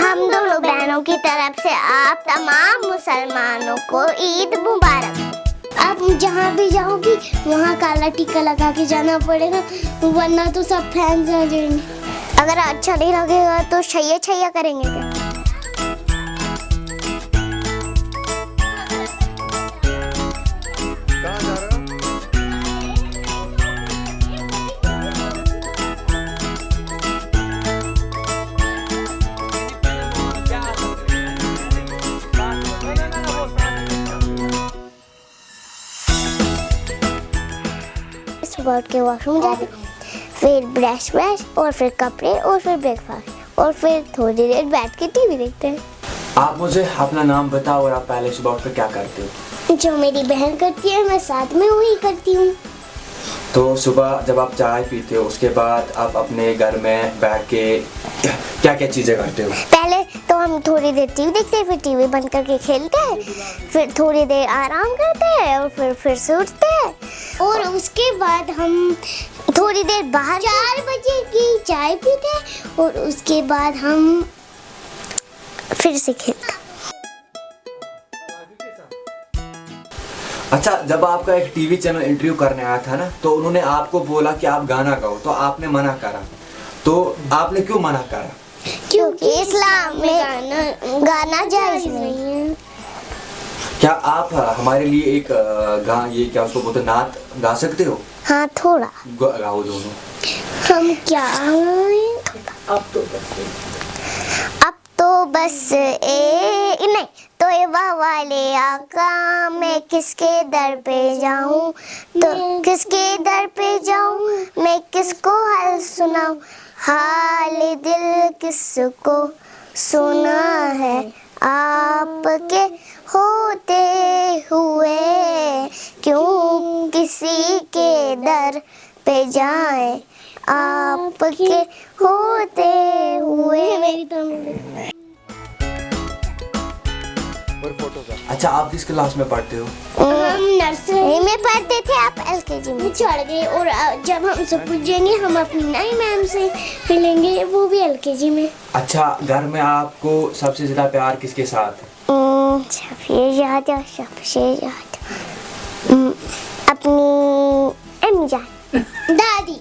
हम दोनों बहनों की तरफ से आप तमाम मुसलमानों को ईद मुबारक। आप जहाँ भी जाओगी वहाँ काला टीका लगा के जाना पड़ेगा, वरना तो सब फैंस आ जाएंगे। अगर अच्छा नहीं लगेगा तो छैया छैया करेंगे क्या? कहाँ जा रहे हो? सुबह उठ के वॉशरूम जाते, फिर ब्रश और फिर कपड़े और फिर ब्रेकफास्ट और फिर थोड़ी देर बैठ के टीवी देखते हैं। आप मुझे अपना नाम बताओ और आप पहले सुबह उठकर क्या करते हो? जो मेरी बहन करती है मैं साथ में वही करती हूँ। तो सुबह जब आप चाय पीते हो उसके बाद आप अपने घर में बैठ के क्या क्या चीज़ें करते हो? पहले तो हम थोड़ी देर टीवी देखते हैं, फिर टीवी बंद करके खेलते हैं, फिर थोड़ी देर आराम करते हैं और फिर से उठते हैं और उसके बाद हम थोड़ी देर बाहर 4 बजे की चाय पीते हैं और उसके बाद हम फिर से खेलते हैं। अच्छा, जब आपका एक टीवी चैनल इंटरव्यू करने आया था ना, तो उन्होंने आपको बोला कि आप गाना गाओ, तो आपने मना करा। तो आपने क्यों मना करा? क्योंकि इस्लाम में गाना जायज नहीं है। क्या आप हमारे लिए एक ये क्या उसको बोलते नात गा सकते हो? हाँ थोड़ा। गाओ दोनों। हम क्या अब तो बस नहीं तो ये वाले आका मैं किसके दर पे जाऊं, तो किसके दर पे जाऊं, मैं किसको हाल सुनाऊं, हाल दिल किसको सुना है आपके होते हुए, क्यों किसी के दर पे जाए आपके होते हुए। मेरी तो अच्छा, आप किस क्लास में पढ़ते हो? हम नर्सरी में पढ़ते थे, आप एलकेजी में चढ़ गए और जब हम सब कुछ जाएंगे हम अपनी नई मैम से मिलेंगे, वो भी एलकेजी में। अच्छा, घर में आपको सबसे ज्यादा प्यार किसके साथ? अपनी अम्मी जान, दादी।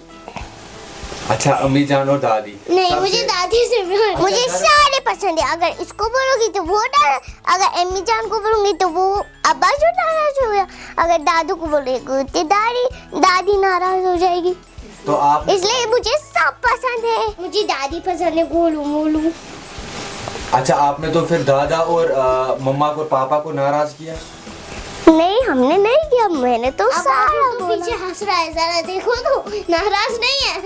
अच्छा, अम्मी जान और दादी। नहीं, मुझे दादी से मुझे सारे पसंद है। अगर इसको बोलोगी तो वो अगर अम्मी जान को बोलूंगी तो वो अब्बा जो नाराज हो गया, अगर दादू को बोलेगी तो दादी नाराज हो जाएगी। तो आप इसलिए मुझे सब पसंद है। मुझे दादी पसंद है, गोलू मोलू। अच्छा, आपने तो फिर दादा और मम्मा को पापा को नाराज किया? नहीं, हमने नहीं किया, मैंने तो सारा तो पीछे हंस रहा है, जरा देखो तो नाराज नहीं है।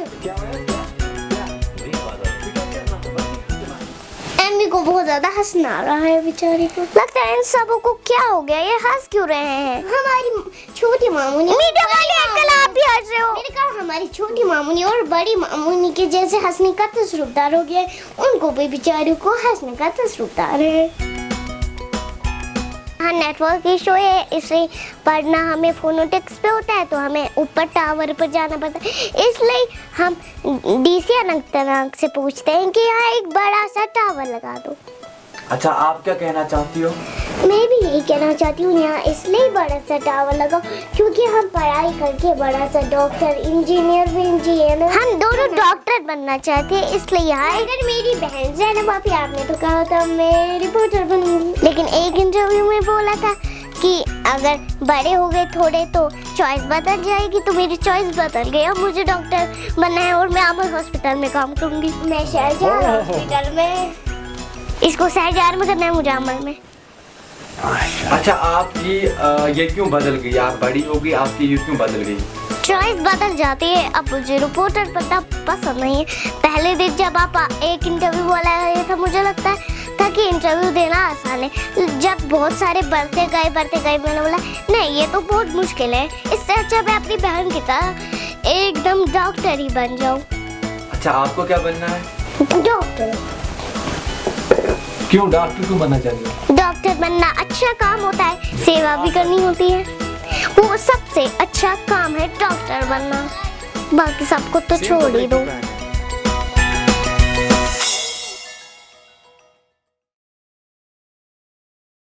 एम्मी को बहुत ज्यादा हंसना आ रहा है बेचारी को। लगता है इन सबों को क्या हो गया, ये हंस क्यों रहे हैं? हमारी छोटी मामूनी मीडिया वाले अंकल आप भी हंस रहे हो। मैंने कहा हमारी छोटी मामूनी और बड़ी मामूनी के जैसे हंसने का तजुर्बेदार हो गया है, उनको भी बेचारी को हंसने का तजुर्बेदार है। हाँ, नेटवर्क इशू है, इसलिए पढ़ना हमें फोनोटिक्स पे होता है, तो हमें ऊपर टावर पर जाना पड़ता है। इसलिए हम डीसी अनंतनाग से पूछते हैं कि यहाँ एक बड़ा सा टावर लगा दो। अच्छा, आप क्या कहना चाहती हो? मैं भी यही कहना चाहती हूँ, यहाँ इसलिए बड़ा सा टावर लगाओ क्योंकि हम पढ़ाई करके बड़ा सा डॉक्टर इंजीनियर भी इंजीनियर हम दोनों डॉक्टर बनना चाहते हैं, इसलिए यहाँ अगर मेरी बहन ज़ैनब भाभी, आपने तो कहा था मैं रिपोर्टर बनूंगी, लेकिन एक इंटरव्यू में बोला था कि अगर बड़े हो गए थोड़े तो चॉइस बदल जाएगी, तो मेरी चॉइस बदल गई। अब मुझे डॉक्टर बनना है और मैं अमर हॉस्पिटल में काम करूंगी। मैं शाहजहां हॉस्पिटल में, इसको शहजाद में करना है, मुझे अमर में। अच्छा, आपकी ये क्यों बदल गई? आप बड़ी हो गई, आपकी ये क्यों बदल गई? चॉइस बदल जाती है। अब मुझे रिपोर्टर पता पसंद नहीं है। पहले दिन जब आप एक इंटरव्यू वाला आया था, मुझे लगता था कि इंटरव्यू देना आसान है। जब बहुत सारे बढ़ते गए मैंने बोला नहीं, ये तो बहुत मुश्किल है, इससे अच्छा मैं अपनी बहन की तरह एकदम डॉक्टर ही बन जाऊँ। अच्छा, आपको क्या बनना है? डॉक्टर। क्यों डॉक्टर क्यों बनना चाहिए? डॉक्टर बनना अच्छा काम होता है, सेवा भी करनी होती है, वो सबसे अच्छा काम है डॉक्टर बनना। बाकी सबको तो छोड़ ही दो।